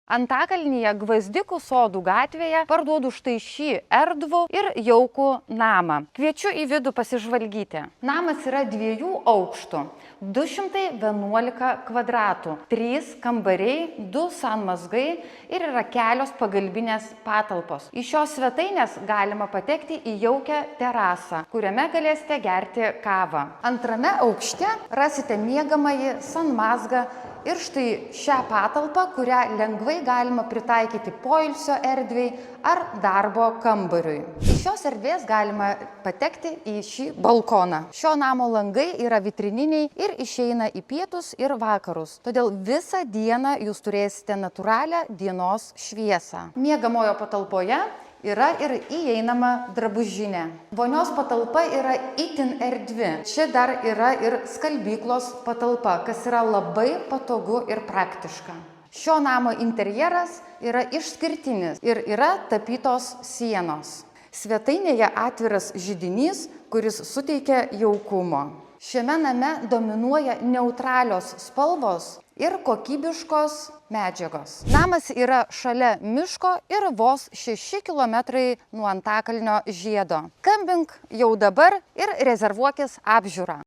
Antakalnyje Gvazdikų sodų gatvėje parduodu štai šį erdvų ir jaukų namą. Kviečiu į vidų pasižvalgyti. Namas yra 2 aukštų, 211 kvadratų, 3 kambariai, 2 sanmazgai ir yra kelios pagalbinės patalpos. Iš šios svetainės galima patekti į jaukią terasą, kuriame galėsite gerti kavą. Antrame aukšte rasite miegamąjį, sanmazgą ir štai šią patalpą, kurią lengvai galima pritaikyti poilsio erdvei ar darbo kambariui. Iš šios erdvės galima patekti į šį balkoną. Šio namo langai yra vitrininiai ir išeina į pietus ir vakarus. Todėl visą dieną jūs turėsite natūralią dienos šviesą. Miegamojo patalpoje yra ir įeinama drabužinė. Vonios patalpa yra itin erdvi. Čia dar yra ir skalbyklos patalpa, kas yra labai patogu ir praktiška. Šio namo interjeras yra išskirtinis ir yra tapytos sienos. Svetainėje atviras židinys, kuris suteikia jaukumo. Šiame name dominuoja neutralios spalvos ir kokybiškos medžiagos. Namas yra šalia miško ir vos 6 km nuo Antakalnio žiedo. Skambink jau dabar ir rezervuokis apžiūrą.